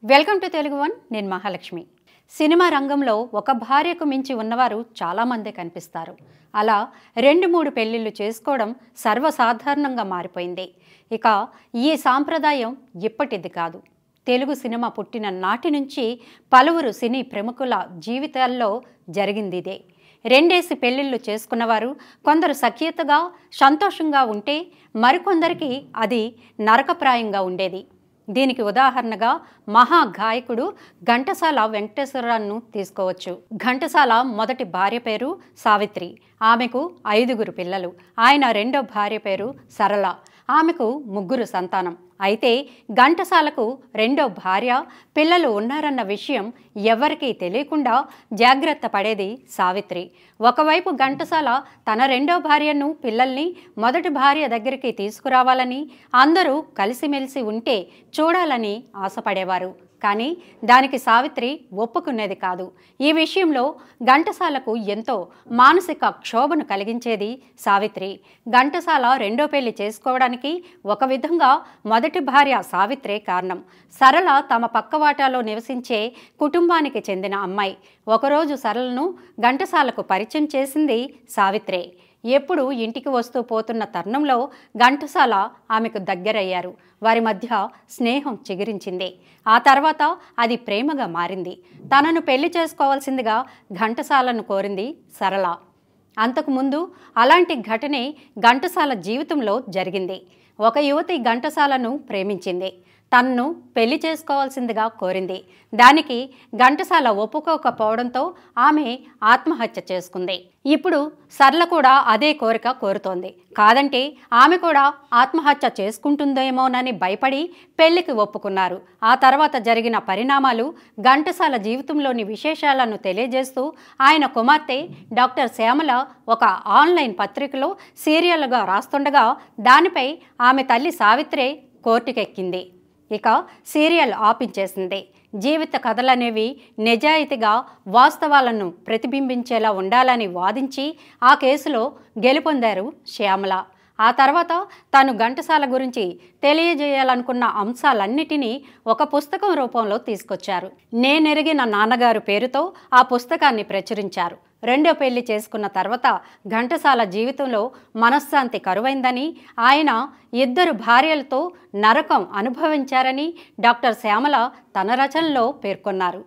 Welcome to Telugu one. నేను Mahalakshmi. Cinema రంగంలో ఒక భార్యకు మించి ఉన్నవారు చాలామంది కనిపిస్తారు. అలా 2-3 పెళ్లిళ్ళు చేసుకోవడం సర్వసాధారణంగా మారిపోయింది. ఇక ఈ సాంప్రదాయం ఇప్పటిది కాదు. తెలుగు సినిమా పుట్టిన నాటి నుంచి పలువురు సినీ ప్రముఖుల జీవితాల్లో జరిగింది ఇదే. 2 పెళ్లిళ్ళు చేసుకున్నవారు కొందరు సఖ్యతగా సంతోషంగా ఉంటే మరికొందరికి అది నరకప్రాయంగా ఉండేది. దీనికి ఉదాహరణగా మహాగాయకుడు ఘంటసాల వెంకటేశ్వరరావును తీసుకోవచ్చు. ఘంటసాల మొదటి భార్య పేరు సావిత్రి. ఆమెకు 5 పిల్లలు. ఆయన రెండో భార్య పేరు సరళ. ఆమెకు 3 సంతానం. అయితే ఘంటసాలకు రెండో భార్య, పిల్లలు ఉన్నారన్న విషయం ఎవరికీ తెలియకుండా జాగ్రత్త పడేది సావిత్రి. ఒకవైపు ఘంటసాల తన రెండో భార్యను, పిల్లల్ని మొదటి భార్య దగ్గరికి తీసుకురావాలని, అందరూ కలిసిమెలిసి ఉంటే చూడాలని ఆశపడేవారు. కానీ దానికి సావిత్రి ఒప్పుకునేది కాదు. ఈ విషయంలో ఘంటసాలకు ఎంతో మానసిక క్షోభను కలిగించేది సావిత్రి. ఘంటసాల రెండో పెళ్లి చేసుకోవడానికి ఒక విధంగా మొదటి భార్య సావిత్రే కారణం. సరళ తమ పక్కవాటాలో నివసించే కుటుంబానికి చెందిన అమ్మాయి. ఒకరోజు సరళను ఘంటసాలకు పరిచయం చేసింది సావిత్రే. ఎప్పుడు ఇంటికి వస్తూ పోతున్న తరుణంలో ఘంటసాల ఆమెకు దగ్గరయ్యారు. వారి మధ్య స్నేహం చిగురించింది. ఆ తర్వాత అది ప్రేమగా మారింది. తనను పెళ్లి చేసుకోవాల్సిందిగా ఘంటసాలను కోరింది సరళ. అంతకుముందు అలాంటి ఘటనే ఘంటసాల జీవితంలో జరిగింది. ఒక యువతి ఘంటసాలను ప్రేమించింది. తనను పెళ్లి చేసుకోవాల్సిందిగా కోరింది. దానికి ఘంటసాల ఒప్పుకోకపోవడంతో ఆమె ఆత్మహత్య చేసుకుంది. ఇప్పుడు సరళ కూడా అదే కోరిక కోరుతోంది. కాదంటే ఆమె కూడా ఆత్మహత్య చేసుకుంటుందేమోనని భయపడి పెళ్లికి ఒప్పుకున్నారు. ఆ తర్వాత జరిగిన పరిణామాలు ఘంటసాల జీవితంలోని విశేషాలను తెలియజేస్తూ ఆయన కుమార్తె డాక్టర్ శ్యామల ఒక ఆన్లైన్ పత్రికలో సీరియల్గా రాస్తుండగా దానిపై ఆమె తల్లి సావిత్రే కోర్టుకెక్కింది. ఇక సీరియల్ ఆపించేసింది. జీవిత కథలనేవి నిజాయితీగా వాస్తవాలను ప్రతిబింబించేలా ఉండాలని వాదించి ఆ కేసులో గెలుపొందారు శ్యామల. ఆ తర్వాత తాను ఘంటసాల గురించి తెలియజేయాలనుకున్న అంశాలన్నిటినీ ఒక పుస్తకం రూపంలో తీసుకొచ్చారు. నేనెరిగిన నాన్నగారు పేరుతో ఆ పుస్తకాన్ని ప్రచురించారు. రెండో పెళ్లి చేసుకున్న తర్వాత ఘంటసాల జీవితంలో మనశ్శాంతి కరువైందని, ఆయన 2 భార్యలతో నరకం అనుభవించారని డాక్టర్ శ్యామల తన రచనలో పేర్కొన్నారు.